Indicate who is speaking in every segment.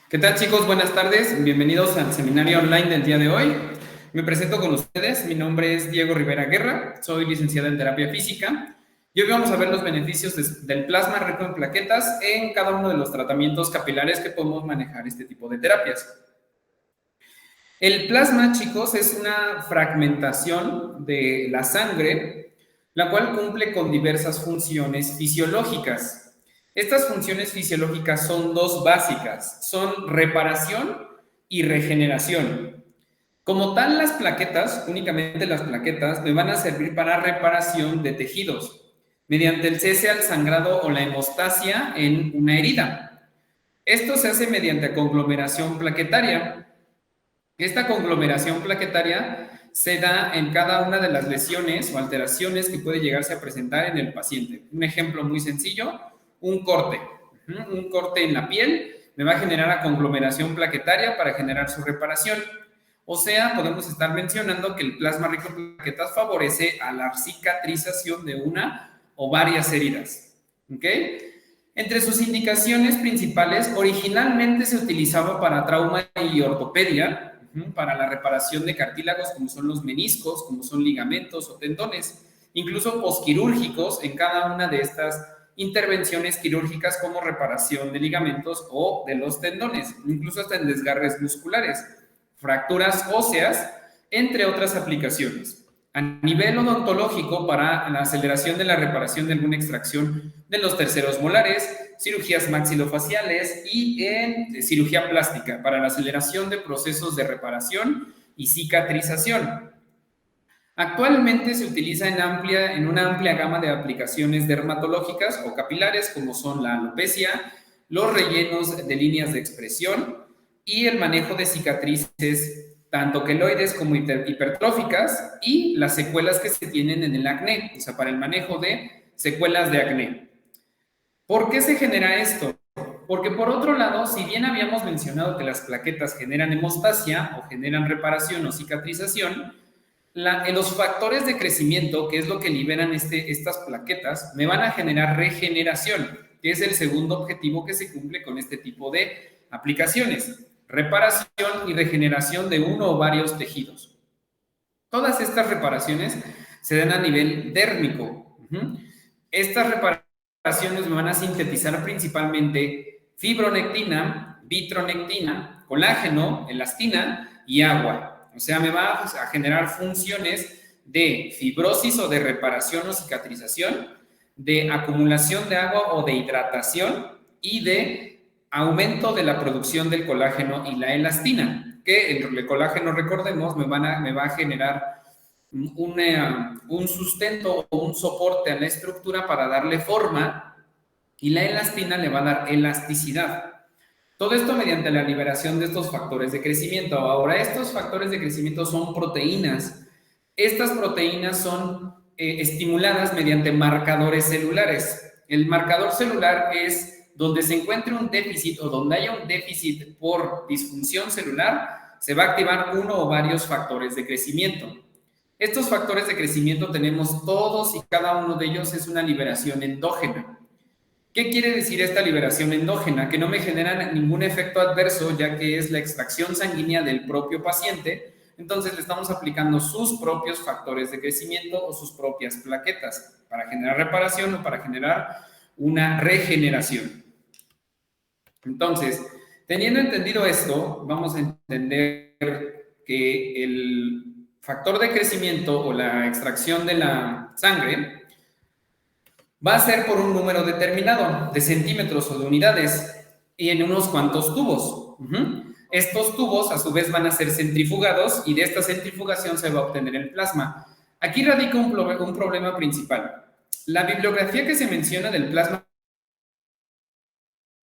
Speaker 1: ¿Qué tal, chicos? Buenas tardes. Bienvenidos al seminario online del día de hoy. Me presento con ustedes. Mi nombre es Diego Rivera Guerra. Soy licenciado en terapia física. Y hoy vamos a ver los beneficios del plasma rico en plaquetas en cada uno de los tratamientos capilares que podemos manejar este tipo de terapias. El plasma, chicos, es una fragmentación de la sangre, la cual cumple con diversas funciones fisiológicas. Estas funciones fisiológicas son dos básicas, son reparación y regeneración. Como tal, las plaquetas, únicamente las plaquetas, me van a servir para reparación de tejidos, mediante el cese al sangrado o la hemostasia en una herida. Esto se hace mediante conglomeración plaquetaria. Esta conglomeración plaquetaria se da en cada una de las lesiones o alteraciones que puede llegarse a presentar en el paciente. Un ejemplo muy sencillo, un corte. Un corte en la piel me va a generar la conglomeración plaquetaria para generar su reparación. O sea, podemos estar mencionando que el plasma rico en plaquetas favorece a la cicatrización de una o varias heridas. ¿Ok? Entre sus indicaciones principales, originalmente se utilizaba para trauma y ortopedia, para la reparación de cartílagos como son los meniscos, como son ligamentos o tendones, incluso posquirúrgicos en cada una de estas intervenciones quirúrgicas como reparación de ligamentos o de los tendones, incluso hasta en desgarres musculares, fracturas óseas, entre otras aplicaciones. A nivel odontológico, para la aceleración de la reparación de alguna extracción de los terceros molares, cirugías maxilofaciales y en cirugía plástica para la aceleración de procesos de reparación y cicatrización. Actualmente se utiliza en una amplia gama de aplicaciones dermatológicas o capilares, como son la alopecia, los rellenos de líneas de expresión y el manejo de cicatrices tanto queloides como hipertróficas y las secuelas que se tienen en el acné, o sea, para el manejo de secuelas de acné. ¿Por qué se genera esto? Porque por otro lado, si bien habíamos mencionado que las plaquetas generan hemostasia o generan reparación o cicatrización, los factores de crecimiento, que es lo que liberan estas plaquetas, me van a generar regeneración, que es el segundo objetivo que se cumple con este tipo de aplicaciones. Reparación y regeneración de uno o varios tejidos. Todas estas reparaciones se dan a nivel dérmico. Estas reparaciones me van a sintetizar principalmente fibronectina, vitronectina, colágeno, elastina y agua. O sea, me va a generar funciones de fibrosis o de reparación o cicatrización, de acumulación de agua o de hidratación y de aumento de la producción del colágeno y la elastina, que el colágeno, recordemos, me va a generar un sustento o un soporte a la estructura para darle forma y la elastina le va a dar elasticidad. Todo esto mediante la liberación de estos factores de crecimiento. Ahora, estos factores de crecimiento son proteínas. Estas proteínas son estimuladas mediante marcadores celulares. El marcador celular es donde se encuentre un déficit o donde haya un déficit por disfunción celular, se va a activar uno o varios factores de crecimiento. Estos factores de crecimiento tenemos todos y cada uno de ellos es una liberación endógena. ¿Qué quiere decir esta liberación endógena? Que no me genera ningún efecto adverso, ya que es la extracción sanguínea del propio paciente, entonces le estamos aplicando sus propios factores de crecimiento o sus propias plaquetas para generar reparación o para generar una regeneración. Entonces, teniendo entendido esto, vamos a entender que el factor de crecimiento o la extracción de la sangre va a ser por un número determinado de centímetros o de unidades y en unos cuantos tubos. Estos tubos a su vez van a ser centrifugados y de esta centrifugación se va a obtener el plasma. Aquí radica un problema principal. La bibliografía que se menciona del plasma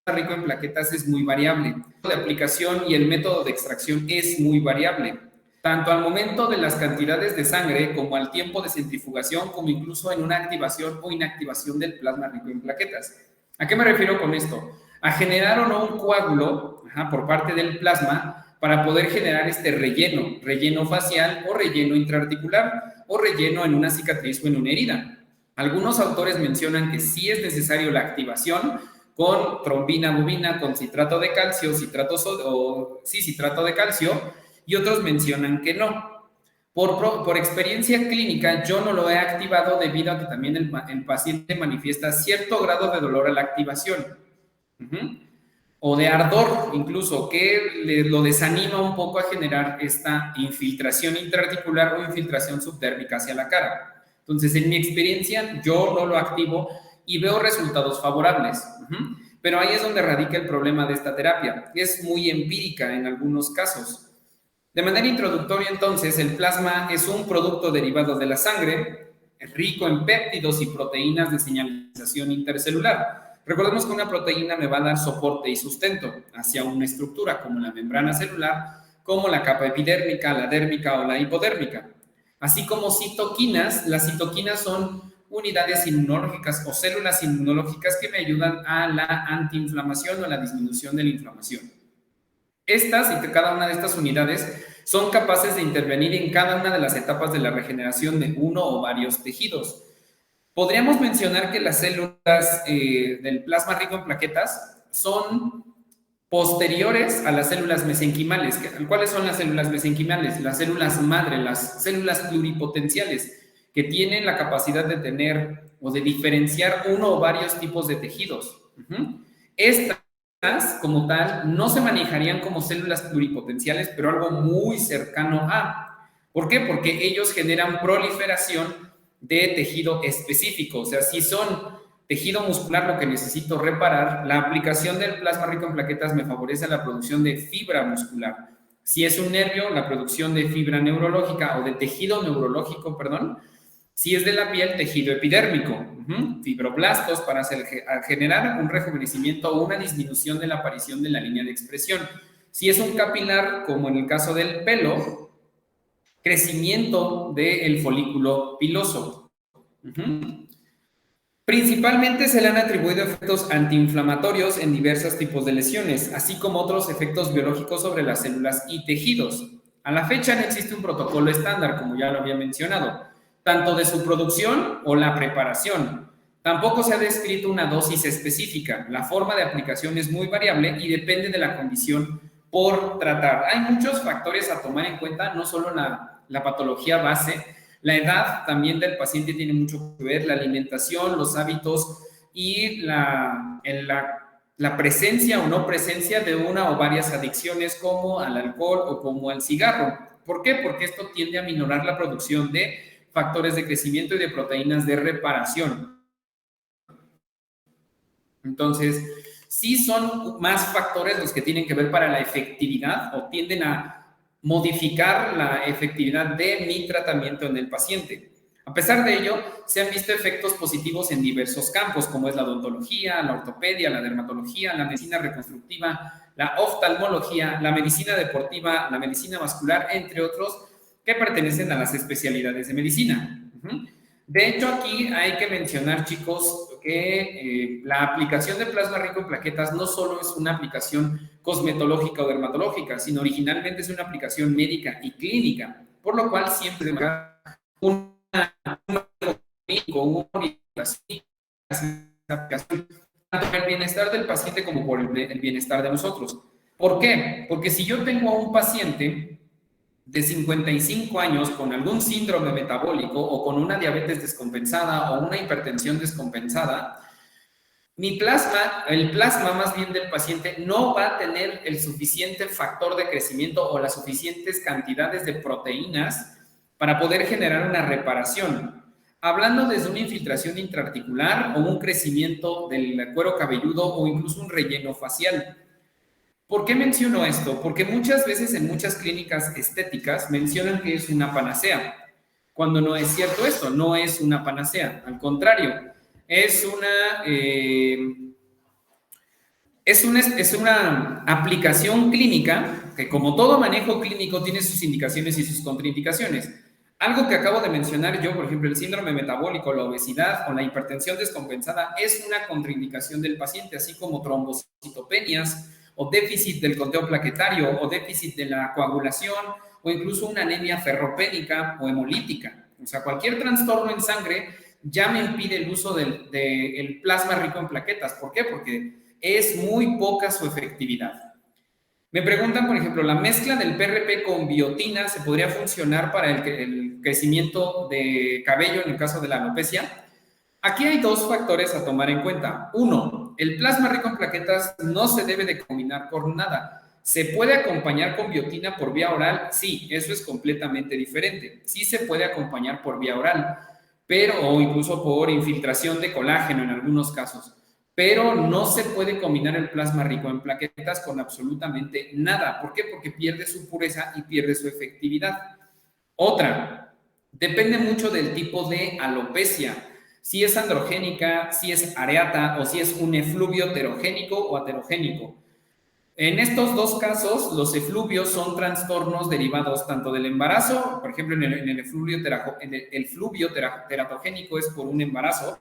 Speaker 1: rico en plaquetas es muy variable. La aplicación y el método de extracción es muy variable, tanto al momento de las cantidades de sangre como al tiempo de centrifugación, como incluso en una activación o inactivación del plasma rico en plaquetas. ¿A qué me refiero con esto? A generar o no un coágulo por parte del plasma para poder generar este relleno facial o relleno intraarticular o relleno en una cicatriz o en una herida. Algunos autores mencionan que sí es necesario la activación con trombina bovina, con citrato de calcio, citrato de calcio, y otros mencionan que no. Por experiencia clínica, yo no lo he activado debido a que también el paciente manifiesta cierto grado de dolor a la activación. O de ardor, incluso, que lo desanima un poco a generar esta infiltración intraarticular o infiltración subdérmica hacia la cara. Entonces, en mi experiencia, yo no lo activo y veo resultados favorables. Pero ahí es donde radica el problema de esta terapia. Es muy empírica en algunos casos. De manera introductoria, entonces, el plasma es un producto derivado de la sangre, rico en péptidos y proteínas de señalización intercelular. Recordemos que una proteína me va a dar soporte y sustento hacia una estructura, como la membrana celular, como la capa epidérmica, la dérmica o la hipodérmica. Así como citoquinas, las citoquinas son unidades inmunológicas o células inmunológicas que me ayudan a la antiinflamación o la disminución de la inflamación. Estas y cada una de estas unidades son capaces de intervenir en cada una de las etapas de la regeneración de uno o varios tejidos. Podríamos mencionar que las células del plasma rico en plaquetas son posteriores a las células mesenquimales. ¿Cuáles son las células mesenquimales? Las células madre, las células pluripotenciales, que tienen la capacidad de tener o de diferenciar uno o varios tipos de tejidos. Estas, como tal, no se manejarían como células pluripotenciales, pero algo muy cercano a. ¿Por qué? Porque ellos generan proliferación de tejido específico. O sea, si son tejido muscular lo que necesito reparar, la aplicación del plasma rico en plaquetas me favorece la producción de fibra muscular. Si es un nervio, la producción de fibra neurológica o de tejido neurológico, perdón. Si es de la piel, tejido epidérmico, fibroblastos para generar un rejuvenecimiento o una disminución de la aparición de la línea de expresión. Si es un capilar, como en el caso del pelo, crecimiento del folículo piloso. Principalmente se le han atribuido efectos antiinflamatorios en diversos tipos de lesiones, así como otros efectos biológicos sobre las células y tejidos. A la fecha no existe un protocolo estándar, como ya lo había mencionado, tanto de su producción o la preparación. Tampoco se ha descrito una dosis específica. La forma de aplicación es muy variable y depende de la condición por tratar. Hay muchos factores a tomar en cuenta, no solo la patología base. La edad también del paciente tiene mucho que ver, la alimentación, los hábitos y la presencia o no presencia de una o varias adicciones como al alcohol o como al cigarro. ¿Por qué? Porque esto tiende a minorar la producción de factores de crecimiento y de proteínas de reparación. Entonces, sí son más factores los que tienen que ver para la efectividad o tienden a modificar la efectividad de mi tratamiento en el paciente. A pesar de ello, se han visto efectos positivos en diversos campos, como es la odontología, la ortopedia, la dermatología, la medicina reconstructiva, la oftalmología, la medicina deportiva, la medicina vascular, entre otros, que pertenecen a las especialidades de medicina. De hecho, aquí hay que mencionar, chicos, que la aplicación de plasma rico en plaquetas no solo es una aplicación cosmetológica o dermatológica, sino originalmente es una aplicación médica y clínica, por lo cual siempre una orientación, tanto por el bienestar del paciente como por el bienestar de nosotros. ¿Por qué? Porque si yo tengo a un paciente de 55 años con algún síndrome metabólico o con una diabetes descompensada o una hipertensión descompensada, el plasma más bien del paciente no va a tener el suficiente factor de crecimiento o las suficientes cantidades de proteínas para poder generar una reparación. Hablando desde una infiltración intraarticular o un crecimiento del cuero cabelludo o incluso un relleno facial. ¿Por qué menciono esto? Porque muchas veces en muchas clínicas estéticas mencionan que es una panacea, cuando no es cierto esto, no es una panacea, al contrario, es una aplicación clínica que, como todo manejo clínico, tiene sus indicaciones y sus contraindicaciones. Algo que acabo de mencionar yo, por ejemplo, el síndrome metabólico, la obesidad o la hipertensión descompensada es una contraindicación del paciente, así como trombocitopenias o déficit del conteo plaquetario o déficit de la coagulación o incluso una anemia ferropénica o hemolítica. O sea, cualquier trastorno en sangre ya me impide el uso del plasma rico en plaquetas. ¿Por qué? Porque es muy poca su efectividad. Me preguntan, por ejemplo, ¿la mezcla del PRP con biotina se podría funcionar para el crecimiento de cabello en el caso de la alopecia? Aquí hay dos factores a tomar en cuenta. Uno, el plasma rico en plaquetas no se debe de combinar por nada. ¿Se puede acompañar con biotina por vía oral? Sí, eso es completamente diferente. Sí se puede acompañar por vía oral, pero o incluso por infiltración de colágeno en algunos casos. Pero no se puede combinar el plasma rico en plaquetas con absolutamente nada. ¿Por qué? Porque pierde su pureza y pierde su efectividad. Otra, depende mucho del tipo de alopecia. Si es androgénica, si es areata o si es un efluvio heterogénico o aterogénico. En estos dos casos, los efluvios son trastornos derivados tanto del embarazo, por ejemplo, en el efluvio teratogénico es por un embarazo.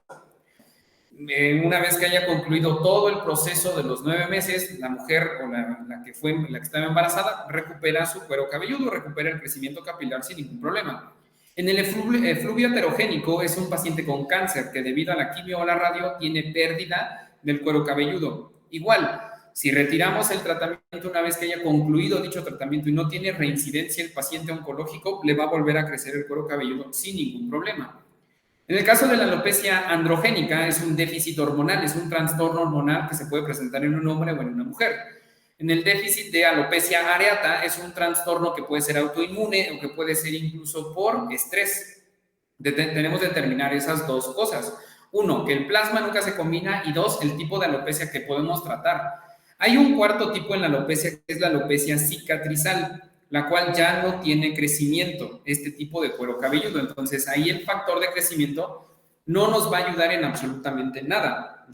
Speaker 1: Una vez que haya concluido todo el proceso de los 9 meses, la mujer o la que estaba embarazada recupera su cuero cabelludo, recupera el crecimiento capilar sin ningún problema. En el efluvio heterogénico es un paciente con cáncer que debido a la quimio o la radio tiene pérdida del cuero cabelludo. Igual, si retiramos el tratamiento una vez que haya concluido dicho tratamiento y no tiene reincidencia el paciente oncológico, le va a volver a crecer el cuero cabelludo sin ningún problema. En el caso de la alopecia androgénica es un déficit hormonal, es un trastorno hormonal que se puede presentar en un hombre o en una mujer. En el déficit de alopecia areata es un trastorno que puede ser autoinmune o que puede ser incluso por estrés. Tenemos que determinar esas dos cosas. Uno, que el plasma nunca se combina y dos, el tipo de alopecia que podemos tratar. Hay un cuarto tipo en la alopecia que es la alopecia cicatrizal, la cual ya no tiene crecimiento, este tipo de cuero cabelludo. Entonces, ahí el factor de crecimiento no nos va a ayudar en absolutamente nada.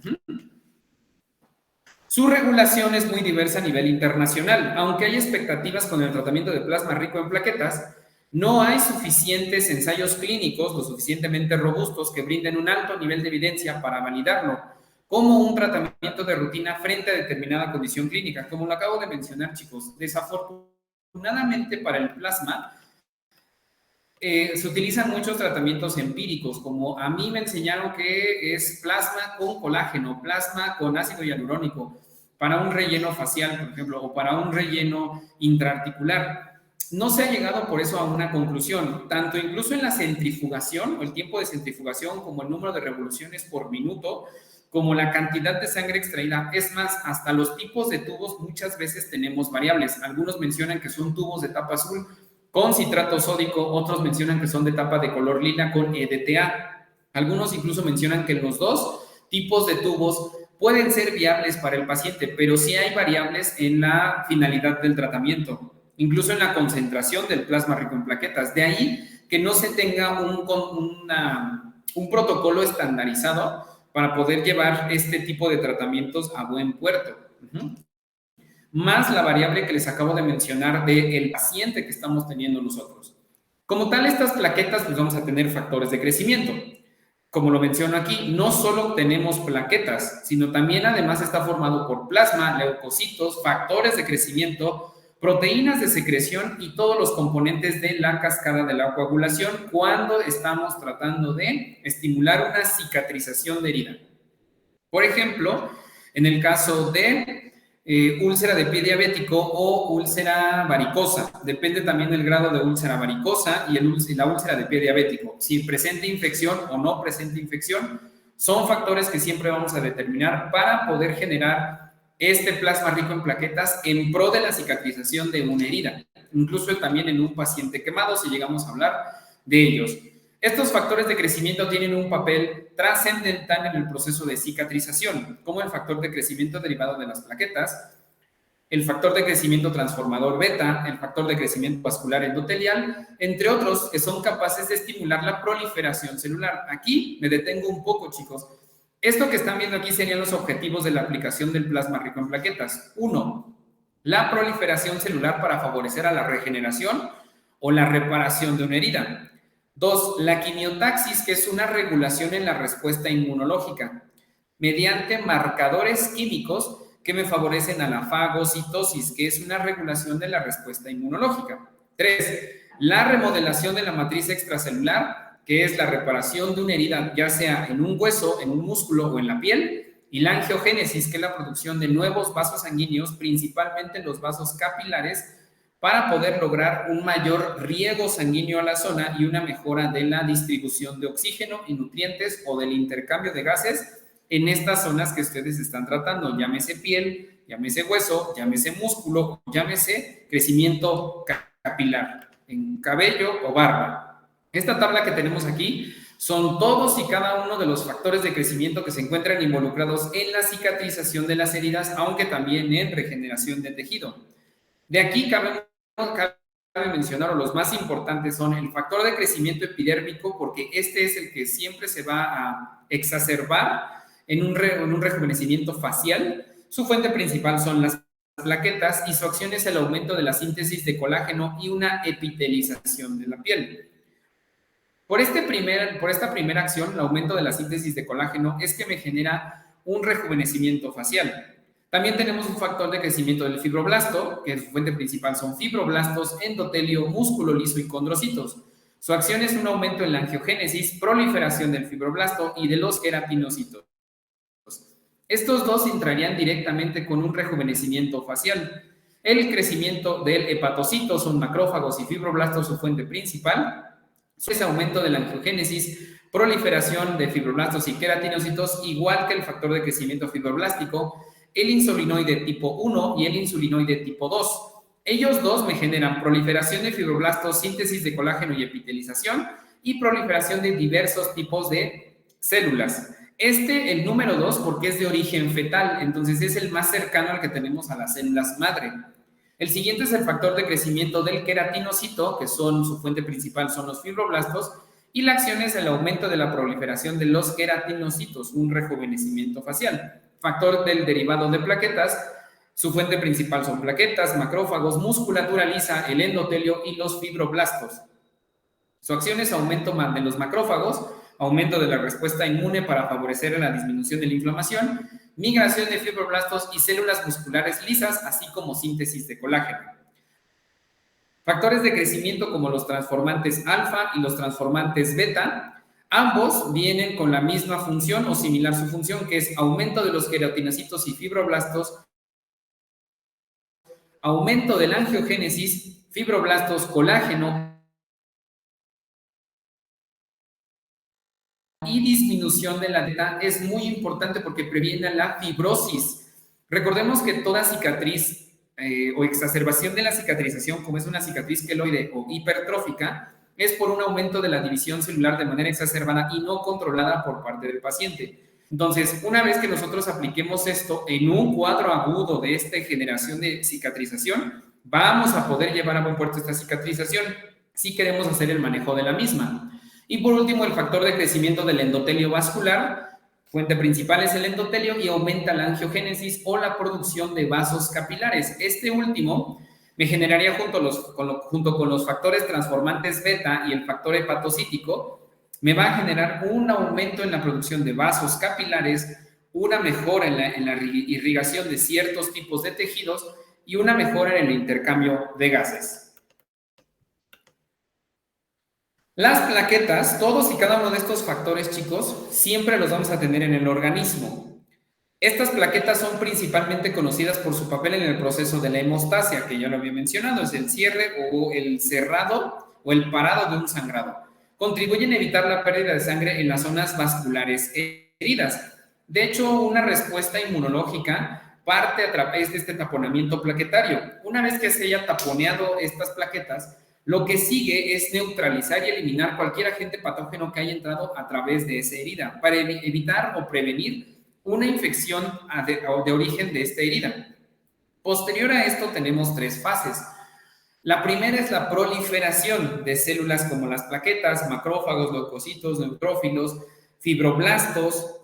Speaker 1: Su regulación es muy diversa a nivel internacional. Aunque hay expectativas con el tratamiento de plasma rico en plaquetas, no hay suficientes ensayos clínicos lo suficientemente robustos que brinden un alto nivel de evidencia para validarlo como un tratamiento de rutina frente a determinada condición clínica. Como lo acabo de mencionar, chicos, desafortunadamente para el plasma se utilizan muchos tratamientos empíricos, como a mí me enseñaron que es plasma con colágeno, plasma con ácido hialurónico, para un relleno facial, por ejemplo, o para un relleno intraarticular. No se ha llegado por eso a una conclusión, tanto incluso en la centrifugación, o el tiempo de centrifugación, como el número de revoluciones por minuto, como la cantidad de sangre extraída. Es más, hasta los tipos de tubos muchas veces tenemos variables. Algunos mencionan que son tubos de tapa azul con citrato sódico, otros mencionan que son de tapa de color lila con EDTA. Algunos incluso mencionan que los dos tipos de tubos pueden ser viables para el paciente, pero sí hay variables en la finalidad del tratamiento, incluso en la concentración del plasma rico en plaquetas. De ahí que no se tenga un protocolo estandarizado para poder llevar este tipo de tratamientos a buen puerto. Más la variable que les acabo de mencionar del paciente que estamos teniendo nosotros. Como tal, estas plaquetas, pues vamos a tener factores de crecimiento. Como lo menciono aquí, no solo tenemos plaquetas, sino también además está formado por plasma, leucocitos, factores de crecimiento, proteínas de secreción y todos los componentes de la cascada de la coagulación cuando estamos tratando de estimular una cicatrización de herida. Por ejemplo, en el caso de úlcera de pie diabético o úlcera varicosa, depende también del grado de úlcera varicosa y la úlcera de pie diabético. Si presenta infección o no presenta infección, son factores que siempre vamos a determinar para poder generar este plasma rico en plaquetas en pro de la cicatrización de una herida, incluso también en un paciente quemado, si llegamos a hablar de ellos. Estos factores de crecimiento tienen un papel trascendental en el proceso de cicatrización, como el factor de crecimiento derivado de las plaquetas, el factor de crecimiento transformador beta, el factor de crecimiento vascular endotelial, entre otros que son capaces de estimular la proliferación celular. Aquí me detengo un poco, chicos. Esto que están viendo aquí serían los objetivos de la aplicación del plasma rico en plaquetas. 1. La proliferación celular para favorecer a la regeneración o la reparación de una herida. 2. La quimiotaxis, que es una regulación en la respuesta inmunológica, mediante marcadores químicos que me favorecen a la fagocitosis, que es una regulación de la respuesta inmunológica. 3. La remodelación de la matriz extracelular, que es la reparación de una herida, ya sea en un hueso, en un músculo o en la piel, y la angiogénesis, que es la producción de nuevos vasos sanguíneos, principalmente los vasos capilares, para poder lograr un mayor riego sanguíneo a la zona y una mejora de la distribución de oxígeno y nutrientes o del intercambio de gases en estas zonas que ustedes están tratando, llámese piel, llámese hueso, llámese músculo, llámese crecimiento capilar, en cabello o barba. Esta tabla que tenemos aquí son todos y cada uno de los factores de crecimiento que se encuentran involucrados en la cicatrización de las heridas, aunque también en regeneración de tejido. De aquí cabe mencionar, o los más importantes son el factor de crecimiento epidérmico, porque este es el que siempre se va a exacerbar en un rejuvenecimiento facial. Su fuente principal son las plaquetas y su acción es el aumento de la síntesis de colágeno y una epitelización de la piel. Por esta primera acción, el aumento de la síntesis de colágeno, es que me genera un rejuvenecimiento facial. También tenemos un factor de crecimiento del fibroblasto, que su fuente principal son fibroblastos, endotelio, músculo liso y condrocitos. Su acción es un aumento en la angiogénesis, proliferación del fibroblasto y de los queratinocitos. Estos dos entrarían directamente con un rejuvenecimiento facial. El crecimiento del hepatocito, son macrófagos y fibroblastos, su fuente principal. Ese aumento de la angiogénesis, proliferación de fibroblastos y queratinocitos, igual que el factor de crecimiento fibroblástico, el insulinoide tipo 1 y el insulinoide tipo 2. Ellos dos me generan proliferación de fibroblastos, síntesis de colágeno y epitelización, y proliferación de diversos tipos de células. El número 2, porque es de origen fetal, entonces es el más cercano al que tenemos a las células madre. El siguiente es el factor de crecimiento del queratinocito, que su fuente principal son los fibroblastos, y la acción es el aumento de la proliferación de los queratinocitos, un rejuvenecimiento facial. Factor del derivado de plaquetas, su fuente principal son plaquetas, macrófagos, musculatura lisa, el endotelio y los fibroblastos. Su acción es aumento de los macrófagos, aumento de la respuesta inmune para favorecer la disminución de la inflamación, migración de fibroblastos y células musculares lisas, así como síntesis de colágeno. Factores de crecimiento como los transformantes alfa y los transformantes beta, ambos vienen con la misma función o similar su función, que es aumento de los queratinocitos y fibroblastos, aumento de la angiogénesis, fibroblastos, colágeno y disminución de la beta. Es muy importante porque previene la fibrosis. Recordemos que toda cicatriz o exacerbación de la cicatrización, como es una cicatriz queloide o hipertrófica, es por un aumento de la división celular de manera exacerbada y no controlada por parte del paciente. Entonces, una vez que nosotros apliquemos esto en un cuadro agudo de esta generación de cicatrización, vamos a poder llevar a buen puerto esta cicatrización si queremos hacer el manejo de la misma. Y por último, el factor de crecimiento del endotelio vascular. Fuente principal es el endotelio y aumenta la angiogénesis o la producción de vasos capilares. Este último me generaría junto con los factores transformantes beta y el factor hepatocítico, me va a generar un aumento en la producción de vasos capilares, una mejora en la irrigación de ciertos tipos de tejidos y una mejora en el intercambio de gases. Las plaquetas, todos y cada uno de estos factores, chicos, siempre los vamos a tener en el organismo. Estas plaquetas son principalmente conocidas por su papel en el proceso de la hemostasia, que ya lo había mencionado, es el cierre o el cerrado o el parado de un sangrado. Contribuyen a evitar la pérdida de sangre en las zonas vasculares heridas. De hecho, una respuesta inmunológica parte a través de este taponamiento plaquetario. Una vez que se haya taponeado estas plaquetas, lo que sigue es neutralizar y eliminar cualquier agente patógeno que haya entrado a través de esa herida para evitar o prevenir una infección de origen de esta herida. Posterior a esto tenemos tres fases. La primera es la proliferación de células como las plaquetas, macrófagos, leucocitos, neutrófilos, fibroblastos.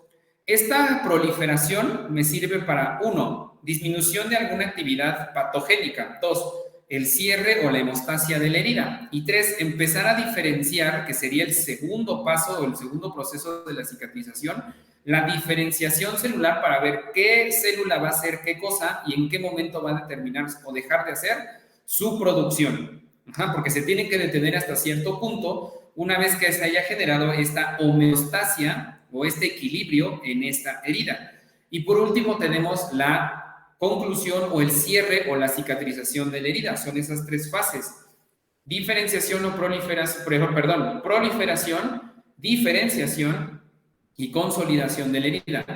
Speaker 1: Esta proliferación me sirve para, 1, disminución de alguna actividad patogénica. 2, el cierre o la hemostasia de la herida. Y 3, empezar a diferenciar, que sería el segundo paso o el segundo proceso de la cicatrización, la diferenciación celular para ver qué célula va a hacer qué cosa y en qué momento va a determinar o dejar de hacer su producción. Porque se tiene que detener hasta cierto punto una vez que se haya generado esta homeostasia o este equilibrio en esta herida. Y por último tenemos la conclusión o el cierre o la cicatrización de la herida. Son esas tres fases. Diferenciación o proliferación, proliferación, diferenciación y consolidación de la herida.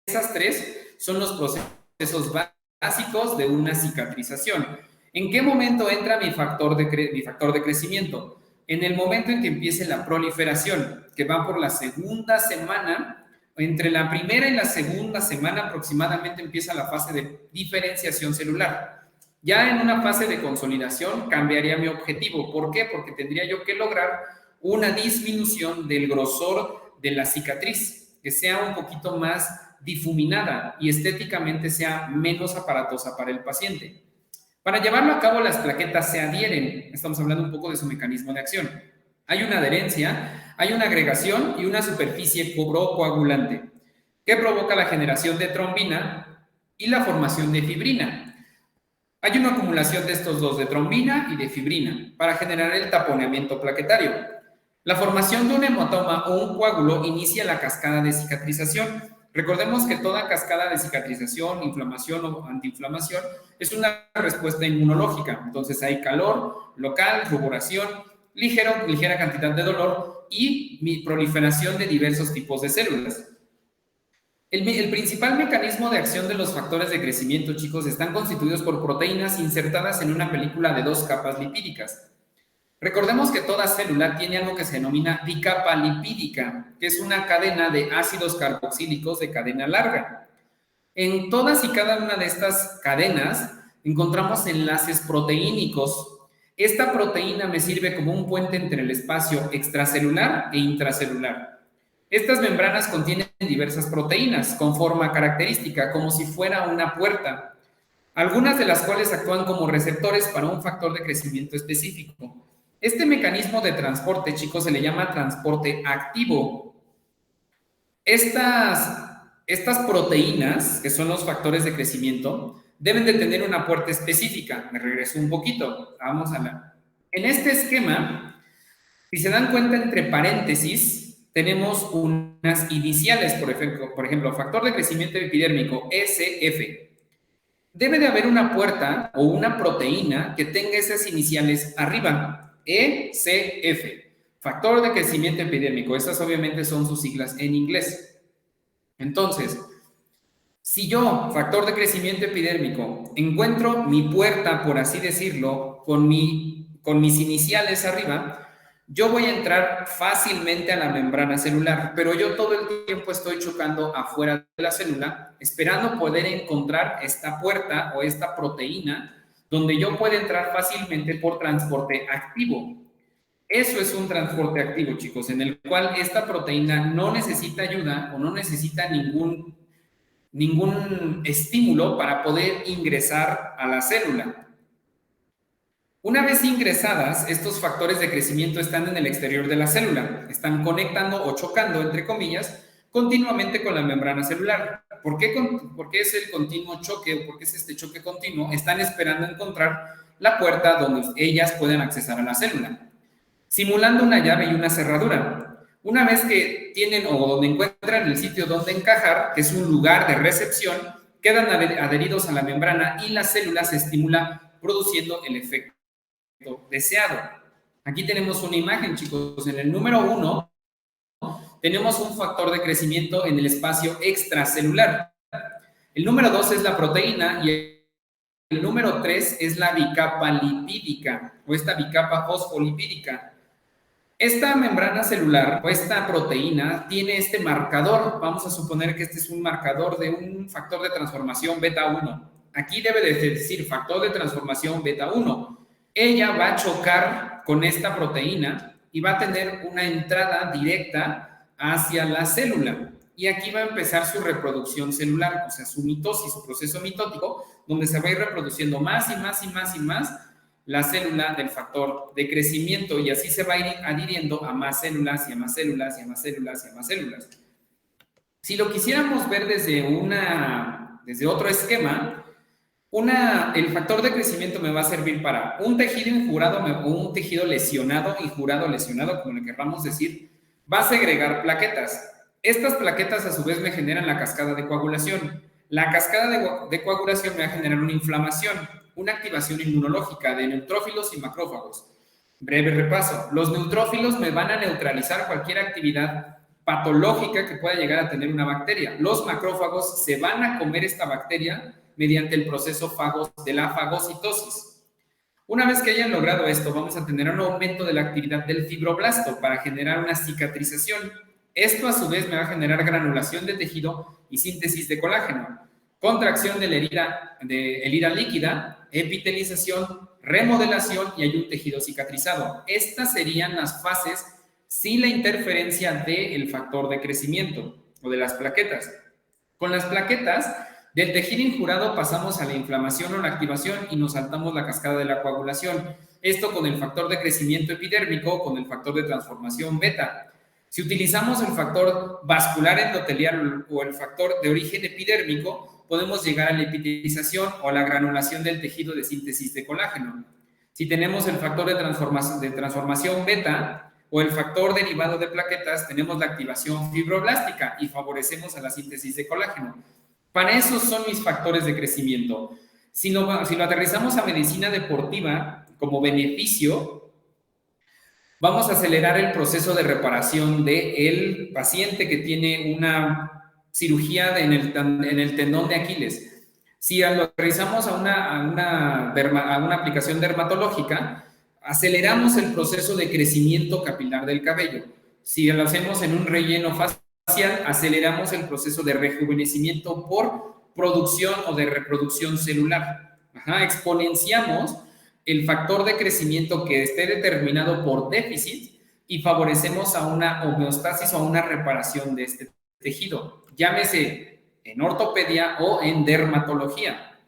Speaker 1: Esas tres son los procesos básicos de una cicatrización. ¿En qué momento entra mi factor de crecimiento? En el momento en que empiece la proliferación, que va por la segunda semana. Entre la primera y la segunda semana aproximadamente empieza la fase de diferenciación celular. Ya en una fase de consolidación cambiaría mi objetivo. ¿Por qué? Porque tendría yo que lograr una disminución del grosor de la cicatriz, que sea un poquito más difuminada y estéticamente sea menos aparatosa para el paciente. Para llevarlo a cabo, las plaquetas se adhieren. Estamos hablando un poco de su mecanismo de acción. Hay una adherencia, hay una agregación y una superficie procoagulante que provoca la generación de trombina y la formación de fibrina. Hay una acumulación de estos dos, de trombina y de fibrina, para generar el taponeamiento plaquetario. La formación de un hematoma o un coágulo inicia la cascada de cicatrización. Recordemos que toda cascada de cicatrización, inflamación o antiinflamación es una respuesta inmunológica. Entonces hay calor local, ruboración, ligera cantidad de dolor y proliferación de diversos tipos de células. El principal mecanismo de acción de los factores de crecimiento, chicos, están constituidos por proteínas insertadas en una película de 2 capas lipídicas. Recordemos que toda célula tiene algo que se denomina bicapa lipídica, que es una cadena de ácidos carboxílicos de cadena larga. En todas y cada una de estas cadenas encontramos enlaces proteínicos. Esta proteína me sirve como un puente entre el espacio extracelular e intracelular. Estas membranas contienen diversas proteínas con forma característica, como si fuera una puerta, algunas de las cuales actúan como receptores para un factor de crecimiento específico. Este mecanismo de transporte, chicos, se le llama transporte activo. Estas proteínas, que son los factores de crecimiento, deben de tener una puerta específica. Me regreso un poquito. Vamos a la... En este esquema, si se dan cuenta, entre paréntesis, tenemos unas iniciales, por ejemplo, factor de crecimiento epidérmico, SF. Debe de haber una puerta o una proteína que tenga esas iniciales arriba, ECF, factor de crecimiento epidérmico. Esas obviamente son sus siglas en inglés. Entonces, si yo, factor de crecimiento epidérmico, encuentro mi puerta, por así decirlo, con mis iniciales arriba, yo voy a entrar fácilmente a la membrana celular, pero yo todo el tiempo estoy chocando afuera de la célula, esperando poder encontrar esta puerta o esta proteína donde yo pueda entrar fácilmente por transporte activo. Eso es un transporte activo, chicos, en el cual esta proteína no necesita ayuda o no necesita ningún estímulo para poder ingresar a la célula. Una vez ingresadas, estos factores de crecimiento están en el exterior de la célula, están conectando o chocando, entre comillas, continuamente con la membrana celular. ¿Por qué es el continuo choque o por qué es este choque continuo? Están esperando encontrar la puerta donde ellas pueden accesar a la célula, simulando una llave y una cerradura. Una vez que tienen o donde encuentran el sitio donde encajar, que es un lugar de recepción, quedan adheridos a la membrana y la célula se estimula produciendo el efecto deseado. Aquí tenemos una imagen, chicos. En el número 1 tenemos un factor de crecimiento en el espacio extracelular. El número 2 es la proteína y el número 3 es la bicapa lipídica o esta bicapa fosfolipídica. Esta membrana celular o esta proteína tiene este marcador. Vamos a suponer que este es un marcador de un factor de transformación beta 1. Aquí debe de decir factor de transformación beta 1. Ella va a chocar con esta proteína y va a tener una entrada directa hacia la célula. Y aquí va a empezar su reproducción celular, o sea, su mitosis, su proceso mitótico, donde se va a ir reproduciendo más y más y más y más la célula del factor de crecimiento y así se va a ir adhiriendo a más células y a más células y a más células y a más células. Si lo quisiéramos ver desde otro esquema, el factor de crecimiento me va a servir para un tejido injurado o un tejido lesionado, injurado, lesionado, como le querramos decir, va a segregar plaquetas. Estas plaquetas a su vez me generan la cascada de coagulación. La cascada de coagulación me va a generar una inflamación, una activación inmunológica de neutrófilos y macrófagos. Breve repaso. Los neutrófilos me van a neutralizar cualquier actividad patológica que pueda llegar a tener una bacteria. Los macrófagos se van a comer esta bacteria mediante el proceso de la fagocitosis. Una vez que hayan logrado esto, vamos a tener un aumento de la actividad del fibroblasto para generar una cicatrización. Esto a su vez me va a generar granulación de tejido y síntesis de colágeno, contracción de la herida líquida, epitelización, remodelación y hay un tejido cicatrizado. Estas serían las fases sin la interferencia del factor de crecimiento o de las plaquetas. Con las plaquetas, del tejido injurado pasamos a la inflamación o la activación y nos saltamos la cascada de la coagulación. Esto con el factor de crecimiento epidérmico, con el factor de transformación beta. Si utilizamos el factor vascular endotelial o el factor de origen epidérmico, podemos llegar a la epitelización o a la granulación del tejido de síntesis de colágeno. Si tenemos el factor de transformación beta o el factor derivado de plaquetas, tenemos la activación fibroblástica y favorecemos a la síntesis de colágeno. Para eso son mis factores de crecimiento. Si lo aterrizamos a medicina deportiva como beneficio, vamos a acelerar el proceso de reparación del paciente que tiene una cirugía en el tendón de Aquiles. Si lo aterrizamos a una aplicación dermatológica, aceleramos el proceso de crecimiento capilar del cabello. Si lo hacemos en un relleno facial, aceleramos el proceso de rejuvenecimiento por producción o de reproducción celular. Exponenciamos el factor de crecimiento que esté determinado por déficit y favorecemos a una homeostasis o a una reparación de este tejido, llámese en ortopedia o en dermatología.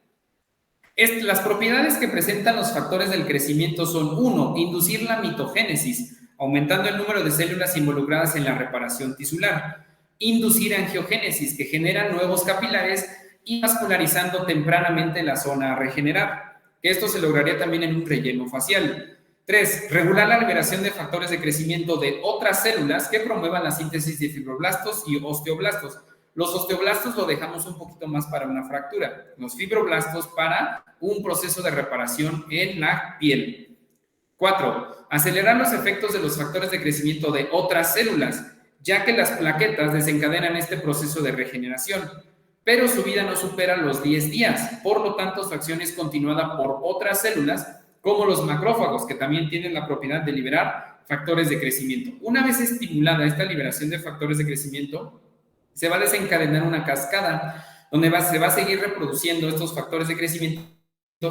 Speaker 1: Las propiedades que presentan los factores del crecimiento son: 1, inducir la mitogénesis, aumentando el número de células involucradas en la reparación tisular; inducir angiogénesis, que genera nuevos capilares y vascularizando tempranamente la zona a regenerar. Esto se lograría también en un relleno facial. 3, regular la liberación de factores de crecimiento de otras células que promuevan la síntesis de fibroblastos y osteoblastos. Los osteoblastos lo dejamos un poquito más para una fractura, los fibroblastos para un proceso de reparación en la piel. 4, acelerar los efectos de los factores de crecimiento de otras células, ya que las plaquetas desencadenan este proceso de regeneración, pero su vida no supera los 10 días, por lo tanto su acción es continuada por otras células, como los macrófagos, que también tienen la propiedad de liberar factores de crecimiento. Una vez estimulada esta liberación de factores de crecimiento, se va a desencadenar una cascada donde se va a seguir reproduciendo estos factores de crecimiento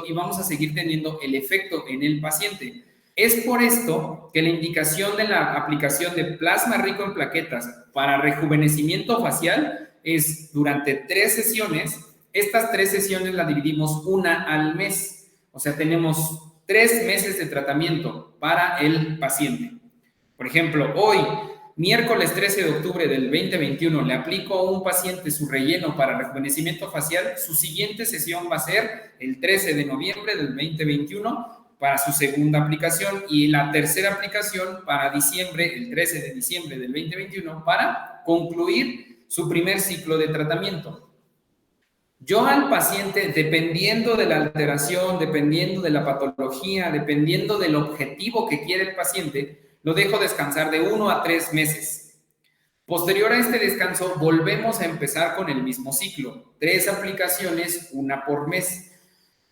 Speaker 1: y vamos a seguir teniendo el efecto en el paciente. Es por esto que la indicación de la aplicación de plasma rico en plaquetas para rejuvenecimiento facial es durante 3 sesiones. Estas 3 sesiones las dividimos una al mes. O sea, tenemos 3 meses de tratamiento para el paciente. Por ejemplo, hoy, miércoles 13 de octubre del 2021, le aplico a un paciente su relleno para rejuvenecimiento facial. Su siguiente sesión va a ser el 13 de noviembre del 2021 para su segunda aplicación y la tercera aplicación para diciembre, el 13 de diciembre del 2021, para concluir su primer ciclo de tratamiento. Yo al paciente, dependiendo de la alteración, dependiendo de la patología, dependiendo del objetivo que quiere el paciente, lo dejo descansar de 1 a 3 meses. Posterior a este descanso, volvemos a empezar con el mismo ciclo, 3 aplicaciones, 1 por mes.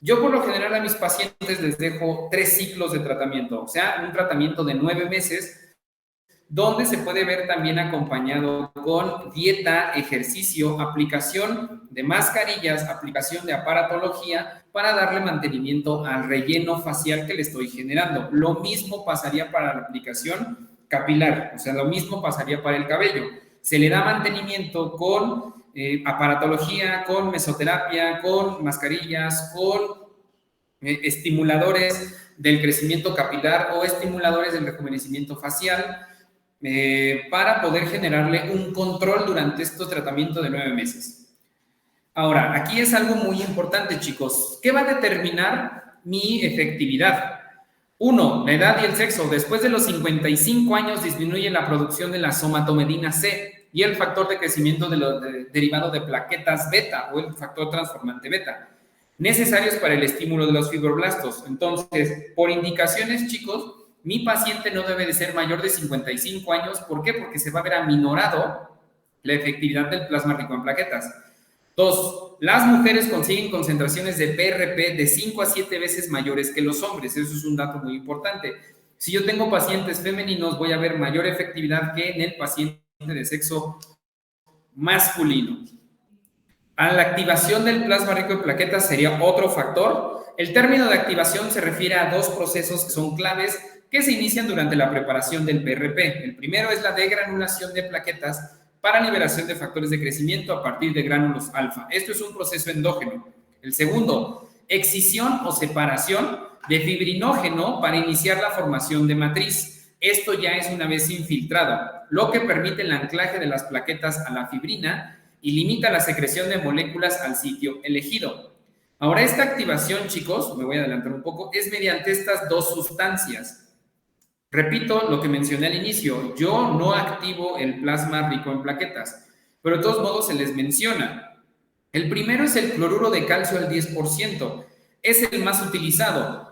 Speaker 1: Yo por lo general a mis pacientes les dejo 3 ciclos de tratamiento, o sea, un tratamiento de 9 meses, donde se puede ver también acompañado con dieta, ejercicio, aplicación de mascarillas, aplicación de aparatología para darle mantenimiento al relleno facial que le estoy generando. Lo mismo pasaría para la aplicación capilar, o sea, lo mismo pasaría para el cabello. Se le da mantenimiento con aparatología, con mesoterapia, con mascarillas, con estimuladores del crecimiento capilar o estimuladores del rejuvenecimiento facial, para poder generarle un control durante este tratamiento de 9 meses. Ahora, aquí es algo muy importante, chicos. ¿Qué va a determinar mi efectividad? 1, la edad y el sexo. Después de los 55 años disminuye la producción de la somatomedina C. y el factor de crecimiento derivado de plaquetas beta o el factor transformante beta, necesarios para el estímulo de los fibroblastos. Entonces, por indicaciones, chicos, mi paciente no debe de ser mayor de 55 años. ¿Por qué? Porque se va a ver aminorado la efectividad del plasma rico en plaquetas. 2. Las mujeres consiguen concentraciones de PRP de 5 a 7 veces mayores que los hombres. Eso es un dato muy importante. Si yo tengo pacientes femeninos, voy a ver mayor efectividad que en el paciente de sexo masculino. A la activación del plasma rico en plaquetas sería otro factor. El término de activación se refiere a dos procesos que son claves que se inician durante la preparación del PRP. El primero es la degranulación de plaquetas para liberación de factores de crecimiento a partir de gránulos alfa. Esto es un proceso endógeno. El segundo, excisión o separación de fibrinógeno para iniciar la formación de matriz. Esto ya es una vez infiltrado, lo que permite el anclaje de las plaquetas a la fibrina y limita la secreción de moléculas al sitio elegido. Ahora, esta activación, chicos, me voy a adelantar un poco, es mediante estas dos sustancias. Repito lo que mencioné al inicio, yo no activo el plasma rico en plaquetas, pero de todos modos se les menciona. El primero es el cloruro de calcio al 10%, es el más utilizado.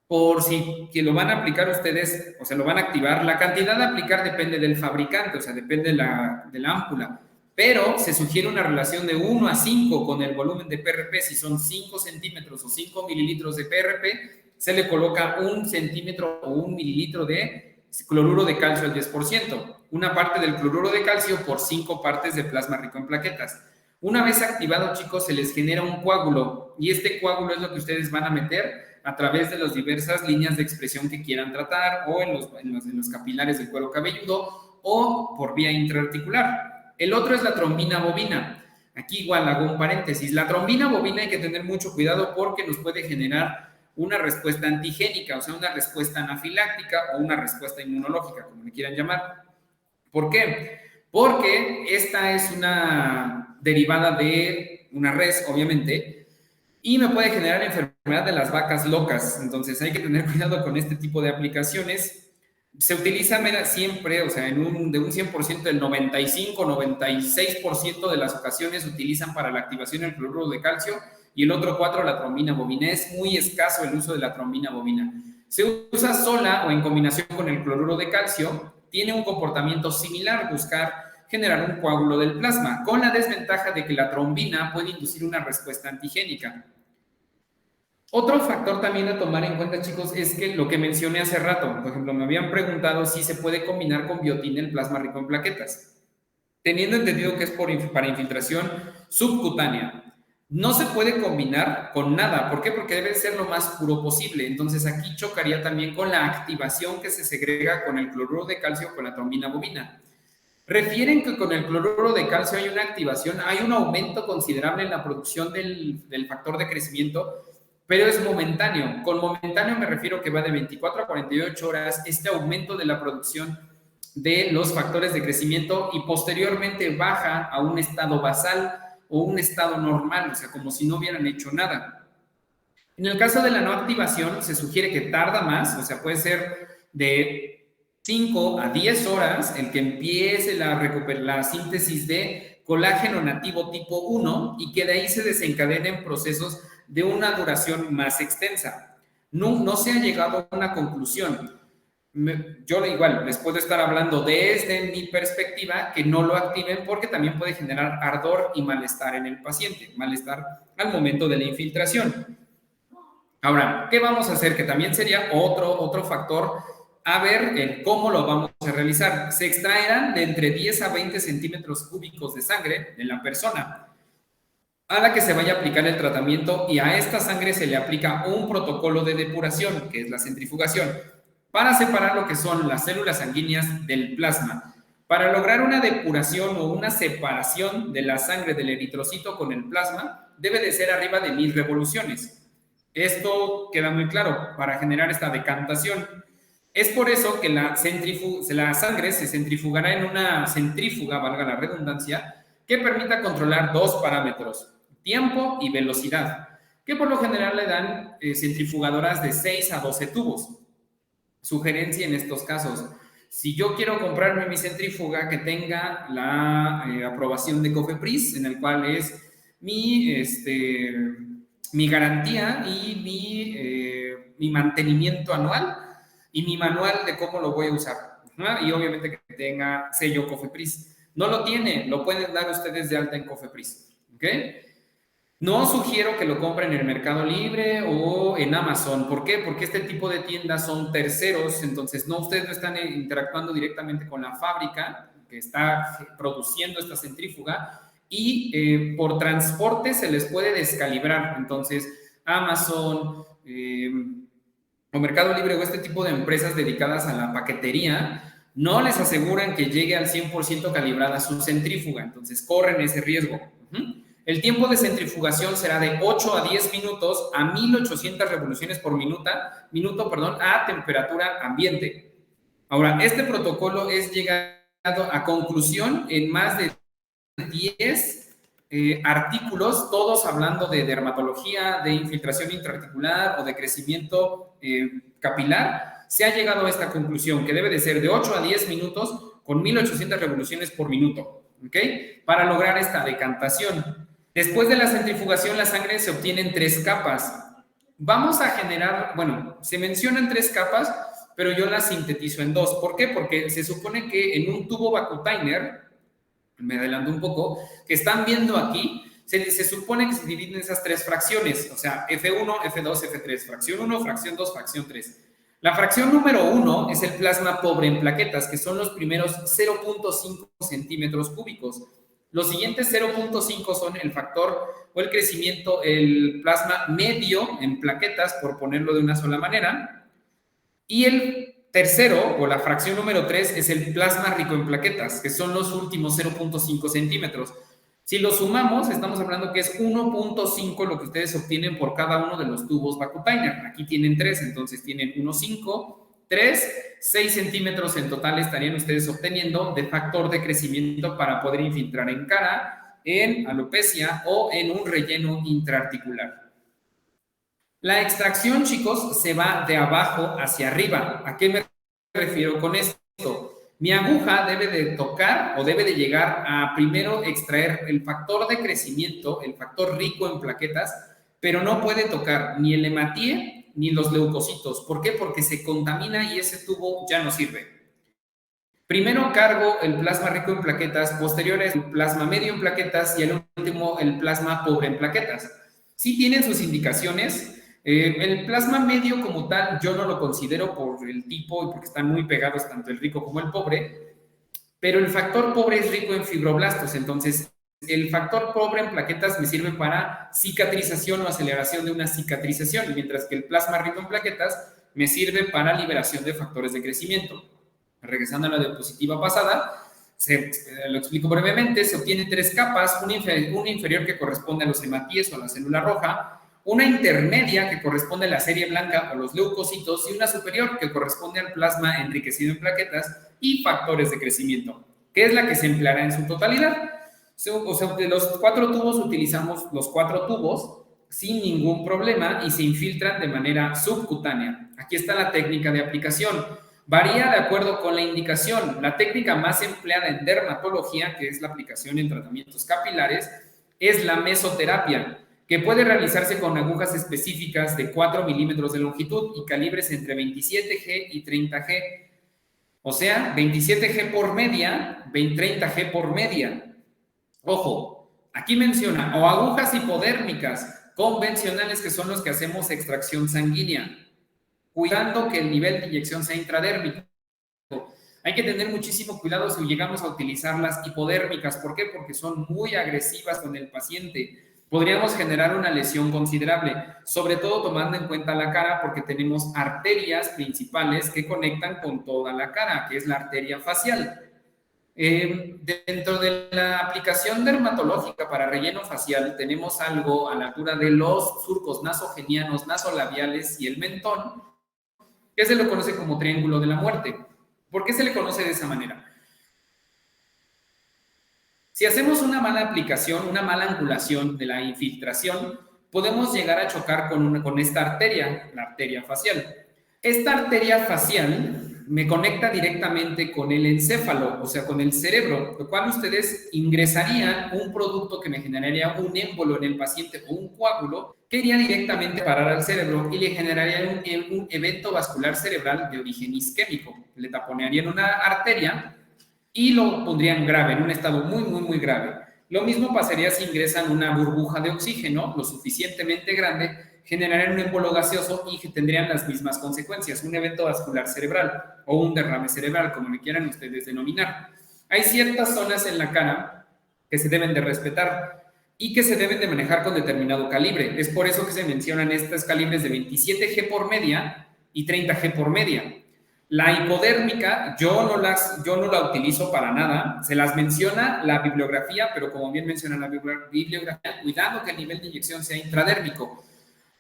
Speaker 1: Por si que lo van a aplicar ustedes, o sea, lo van a activar, la cantidad de aplicar depende del fabricante, o sea, depende de la ámpula, pero se sugiere una relación de 1 a 5 con el volumen de PRP. Si son 5 centímetros o 5 mililitros de PRP, se le coloca 1 centímetro o 1 mililitro de cloruro de calcio al 10%. Una parte del cloruro de calcio por 5 partes de plasma rico en plaquetas. Una vez activado, chicos, se les genera un coágulo, y este coágulo es lo que ustedes van a meter a través de las diversas líneas de expresión que quieran tratar, o en los capilares del cuero cabelludo, o por vía intraarticular. El otro es la trombina bovina. Aquí igual hago un paréntesis. La trombina bovina hay que tener mucho cuidado porque nos puede generar una respuesta antigénica, o sea, una respuesta anafiláctica o una respuesta inmunológica, como le quieran llamar. ¿Por qué? Porque esta es una derivada de una res, obviamente, y me puede generar enfermedad de las vacas locas. Entonces hay que tener cuidado con este tipo de aplicaciones. Se utiliza siempre, o sea, de un 100%, el 95-96% de las ocasiones se utilizan para la activación del cloruro de calcio, y el otro 4% la trombina bovina. Es muy escaso el uso de la trombina bovina. Se usa sola o en combinación con el cloruro de calcio. Tiene un comportamiento similar, buscar generar un coágulo del plasma, con la desventaja de que la trombina puede inducir una respuesta antigénica. Otro factor también a tomar en cuenta, chicos, es que lo que mencioné hace rato, por ejemplo, me habían preguntado si se puede combinar con biotina el plasma rico en plaquetas, teniendo entendido que es para infiltración subcutánea. No se puede combinar con nada. ¿Por qué? Porque debe ser lo más puro posible. Entonces aquí chocaría también con la activación que se segrega con el cloruro de calcio con la trombina bovina. Refieren que con el cloruro de calcio hay una activación, hay un aumento considerable en la producción del factor de crecimiento, pero es momentáneo. Con momentáneo me refiero que va de 24 a 48 horas este aumento de la producción de los factores de crecimiento, y posteriormente baja a un estado basal o un estado normal, o sea, como si no hubieran hecho nada. En el caso de la no activación, se sugiere que tarda más, o sea, puede ser de 5 a 10 horas el que empiece la síntesis de colágeno nativo tipo 1, y que de ahí se desencadenen procesos de una duración más extensa. No se ha llegado a una conclusión. Yo igual les puedo estar hablando desde mi perspectiva que no lo activen, porque también puede generar ardor y malestar en el paciente, malestar al momento de la infiltración. Ahora, ¿qué vamos a hacer? Que también sería otro factor a ver cómo lo vamos a realizar. Se extraerán de entre 10 a 20 centímetros cúbicos de sangre de la persona a la que se vaya a aplicar el tratamiento, y a esta sangre se le aplica un protocolo de depuración, que es la centrifugación, para separar lo que son las células sanguíneas del plasma. Para lograr una depuración o una separación de la sangre del eritrocito con el plasma, debe de ser arriba de 1000 revoluciones. Esto queda muy claro para generar esta decantación. Es por eso que la sangre se centrifugará en una centrífuga, valga la redundancia, que permita controlar dos parámetros: tiempo y velocidad, que por lo general le dan centrifugadoras de 6 a 12 tubos. Sugerencia en estos casos: si yo quiero comprarme mi centrífuga que tenga la aprobación de COFEPRIS, en el cual es mi garantía y mi mantenimiento anual y mi manual de cómo lo voy a usar, ¿no? Y obviamente que tenga sello COFEPRIS. No lo tiene, lo pueden dar ustedes de alta en COFEPRIS, ¿ok? No sugiero que lo compren en el Mercado Libre o en Amazon. ¿Por qué? Porque este tipo de tiendas son terceros, entonces ustedes no están interactuando directamente con la fábrica que está produciendo esta centrífuga y por transporte se les puede descalibrar. Entonces, Amazon o Mercado Libre o este tipo de empresas dedicadas a la paquetería no les aseguran que llegue al 100% calibrada su centrífuga, entonces corren ese riesgo. El tiempo de centrifugación será de 8 a 10 minutos a 1800 revoluciones por minuto, a temperatura ambiente. Ahora, este protocolo es llegado a conclusión en más de 10 artículos, todos hablando de dermatología, de infiltración intraarticular o de crecimiento capilar. Se ha llegado a esta conclusión que debe de ser de 8 a 10 minutos con 1800 revoluciones por minuto, ¿ok? Para lograr esta decantación. Después de la centrifugación, la sangre se obtiene en 3 capas. Vamos a generar, bueno, se mencionan 3 capas, pero yo las sintetizo en 2. ¿Por qué? Porque se supone que en un tubo Vacutainer, me adelanto un poco, que están viendo aquí, se supone que se dividen esas 3 fracciones, o sea, F1, F2, F3, fracción 1, fracción 2, fracción 3. La fracción número 1 es el plasma pobre en plaquetas, que son los primeros 0.5 centímetros cúbicos. Los siguientes 0.5 son el factor o el crecimiento, el plasma medio en plaquetas, por ponerlo de una sola manera. Y el tercero, o la fracción número 3, es el plasma rico en plaquetas, que son los últimos 0.5 centímetros. Si lo sumamos, estamos hablando que es 1.5 lo que ustedes obtienen por cada uno de los tubos Vacutainer. Aquí tienen 3, entonces tienen 1.5, 3, 6 centímetros en total estarían ustedes obteniendo de factor de crecimiento para poder infiltrar en cara, en alopecia o en un relleno intraarticular. La extracción, chicos, se va de abajo hacia arriba. ¿A qué me refiero con esto? Mi aguja debe de tocar o debe de llegar a primero extraer el factor de crecimiento, el factor rico en plaquetas, pero no puede tocar ni el hematie ni los leucocitos. ¿Por qué? Porque se contamina y ese tubo ya no sirve. Primero cargo el plasma rico en plaquetas, posterior es el plasma medio en plaquetas y el último el plasma pobre en plaquetas. Sí tienen sus indicaciones. El plasma medio como tal yo no lo considero por el tipo y porque están muy pegados tanto el rico como el pobre, pero el factor pobre es rico en fibroblastos, entonces el factor pobre en plaquetas me sirve para cicatrización o aceleración de una cicatrización, mientras que el plasma rico en plaquetas me sirve para liberación de factores de crecimiento. Regresando a la diapositiva pasada, lo explico brevemente, se obtienen 3 capas, una inferior que corresponde a los hematíes o a la célula roja, una intermedia que corresponde a la serie blanca o los leucocitos y una superior que corresponde al plasma enriquecido en plaquetas y factores de crecimiento, que es la que se empleará en su totalidad. O sea, de los 4 tubos utilizamos los 4 tubos sin ningún problema y se infiltran de manera subcutánea. Aquí está la técnica de aplicación. Varía de acuerdo con la indicación. La técnica más empleada en dermatología, que es la aplicación en tratamientos capilares, es la mesoterapia, que puede realizarse con agujas específicas de 4 milímetros de longitud y calibres entre 27G y 30G. O sea, 27G por media, 30G por media. Ojo, aquí menciona o agujas hipodérmicas convencionales, que son los que hacemos extracción sanguínea, cuidando que el nivel de inyección sea intradérmico. Hay que tener muchísimo cuidado si llegamos a utilizar las hipodérmicas. ¿Por qué? Porque son muy agresivas con el paciente. Podríamos generar una lesión considerable, sobre todo tomando en cuenta la cara, porque tenemos arterias principales que conectan con toda la cara, que es la arteria facial. Dentro de la aplicación dermatológica para relleno facial tenemos algo a la altura de los surcos nasogenianos, nasolabiales y el mentón, que se lo conoce como triángulo de la muerte. ¿Por qué se le conoce de esa manera? Si hacemos una mala aplicación, una mala angulación de la infiltración, podemos llegar a chocar con esta arteria, la arteria facial. Esta arteria facial me conecta directamente con el encéfalo, o sea, con el cerebro, lo cual ustedes ingresarían un producto que me generaría un émbolo en el paciente o un coágulo que iría directamente a parar al cerebro y le generaría un evento vascular cerebral de origen isquémico. Le taponearían una arteria y lo pondrían grave, en un estado muy, muy, muy grave. Lo mismo pasaría si ingresan una burbuja de oxígeno lo suficientemente grande, generarían un embolo gaseoso y que tendrían las mismas consecuencias, un evento vascular cerebral o un derrame cerebral, como le quieran ustedes denominar. Hay ciertas zonas en la cara que se deben de respetar y que se deben de manejar con determinado calibre. Es por eso que se mencionan estos calibres de 27G por media y 30G por media. La hipodérmica yo no la utilizo para nada, se las menciona la bibliografía, pero como bien menciona la bibliografía, cuidado que el nivel de inyección sea intradérmico.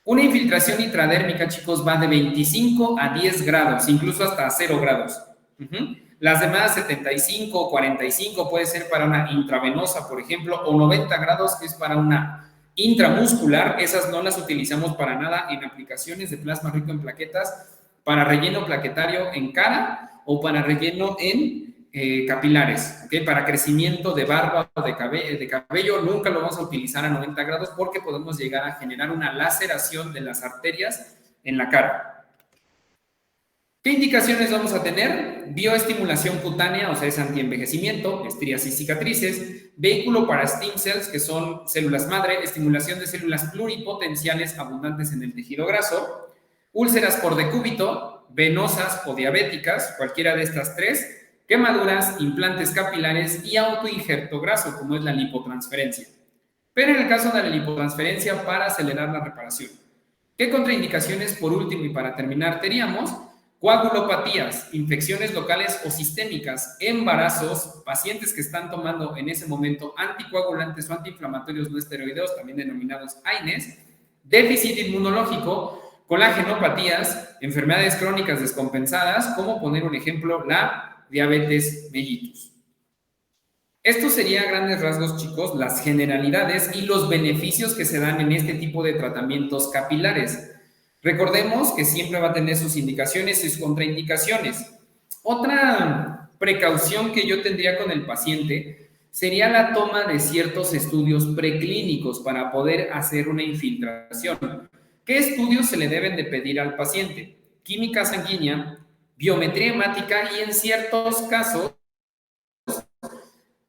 Speaker 1: Una infiltración intradérmica, chicos, va de 25 a 10 grados, incluso hasta 0 grados. Las demás, 75 o 45, puede ser para una intravenosa, por ejemplo, o 90 grados, que es para una intramuscular. Esas no las utilizamos para nada en aplicaciones de plasma rico en plaquetas, para relleno plaquetario en cara o para relleno en capilares, ¿okay? Para crecimiento de barba o de cabello, nunca lo vamos a utilizar a 90 grados porque podemos llegar a generar una laceración de las arterias en la cara. ¿Qué indicaciones vamos a tener? Bioestimulación cutánea, o sea, es antienvejecimiento, estrías y cicatrices, vehículo para stem cells, que son células madre, estimulación de células pluripotenciales abundantes en el tejido graso, úlceras por decúbito, venosas o diabéticas, cualquiera de estas tres, quemaduras, implantes capilares y autoinjerto graso, como es la lipotransferencia. Pero en el caso de la lipotransferencia, para acelerar la reparación. ¿Qué contraindicaciones, por último y para terminar, teníamos? Coagulopatías, infecciones locales o sistémicas, embarazos, pacientes que están tomando en ese momento anticoagulantes o antiinflamatorios no esteroideos, también denominados AINES, déficit inmunológico, colagenopatías, enfermedades crónicas descompensadas, como poner un ejemplo, la diabetes mellitus. Esto sería a grandes rasgos, chicos, las generalidades y los beneficios que se dan en este tipo de tratamientos capilares. Recordemos que siempre va a tener sus indicaciones y sus contraindicaciones. Otra precaución que yo tendría con el paciente sería la toma de ciertos estudios preclínicos para poder hacer una infiltración. ¿Qué estudios se le deben de pedir al paciente? Química sanguínea, biometría hemática y en ciertos casos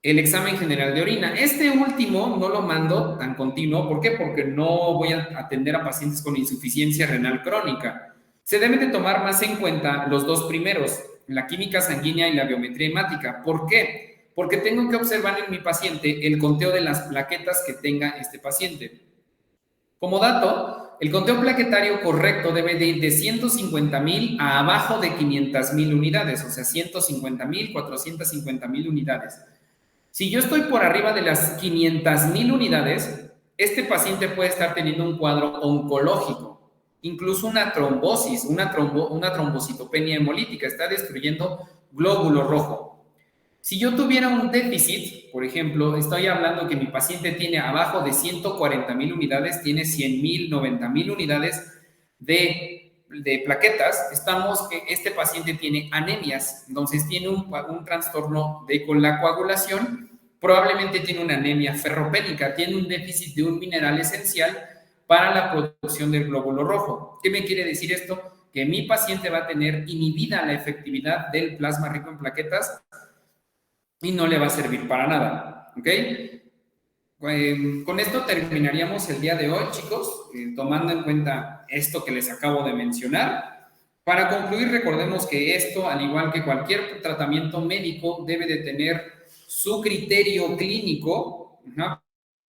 Speaker 1: el examen general de orina. Este último no lo mando tan continuo. ¿Por qué? Porque no voy a atender a pacientes con insuficiencia renal crónica. Se deben de tomar más en cuenta los dos primeros, la química sanguínea y la biometría hemática. ¿Por qué? Porque tengo que observar en mi paciente el conteo de las plaquetas que tenga este paciente. Como dato, el conteo plaquetario correcto debe de ir de 150,000 a abajo de 500,000 unidades, o sea, 150,000, 450,000 unidades. Si yo estoy por arriba de las 500,000 unidades, este paciente puede estar teniendo un cuadro oncológico, incluso una trombosis, una trombocitopenia hemolítica, está destruyendo glóbulo rojo. Si yo tuviera un déficit, por ejemplo, estoy hablando que mi paciente tiene abajo de 140,000 unidades, tiene 100,000, 90,000 unidades de plaquetas, estamos que este paciente tiene anemias, entonces tiene un trastorno con la coagulación, probablemente tiene una anemia ferropénica, tiene un déficit de un mineral esencial para la producción del glóbulo rojo. ¿Qué me quiere decir esto? Que mi paciente va a tener inhibida la efectividad del plasma rico en plaquetas y no le va a servir para nada, ¿ok? Con esto terminaríamos el día de hoy, chicos, tomando en cuenta esto que les acabo de mencionar. Para concluir, recordemos que esto, al igual que cualquier tratamiento médico, debe de tener su criterio clínico, ¿no?,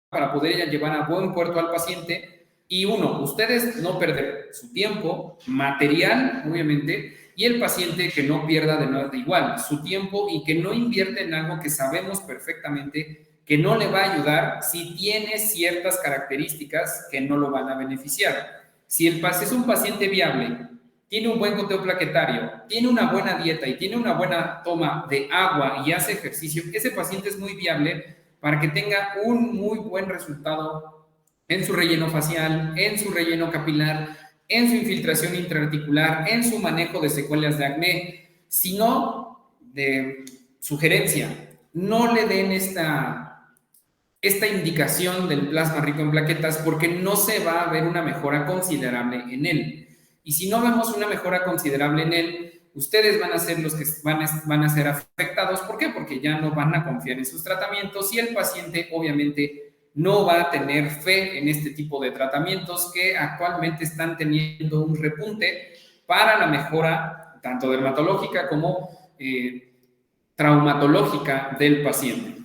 Speaker 1: para poder llevar a buen puerto al paciente. Y uno, ustedes no perder su tiempo, material, obviamente, y el paciente que no pierda de nada igual su tiempo y que no invierte en algo que sabemos perfectamente que no le va a ayudar si tiene ciertas características que no lo van a beneficiar. Si es un paciente viable, tiene un buen conteo plaquetario, tiene una buena dieta y tiene una buena toma de agua y hace ejercicio, ese paciente es muy viable para que tenga un muy buen resultado en su relleno facial, en su relleno capilar, en su infiltración intraarticular, en su manejo de secuelas de acné. sino de sugerencia, no le den esta indicación del plasma rico en plaquetas porque no se va a ver una mejora considerable en él. Y si no vemos una mejora considerable en él, ustedes van a ser los que van a ser afectados. ¿Por qué? Porque ya no van a confiar en sus tratamientos y el paciente obviamente no va a tener fe en este tipo de tratamientos que actualmente están teniendo un repunte para la mejora tanto dermatológica como traumatológica del paciente.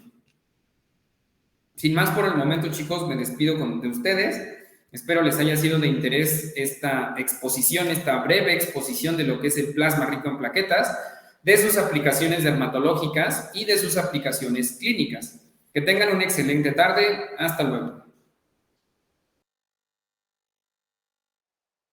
Speaker 1: Sin más por el momento, chicos, me despido de ustedes. Espero les haya sido de interés esta exposición, esta breve exposición de lo que es el plasma rico en plaquetas, de sus aplicaciones dermatológicas y de sus aplicaciones clínicas. Que tengan una excelente tarde. Hasta luego.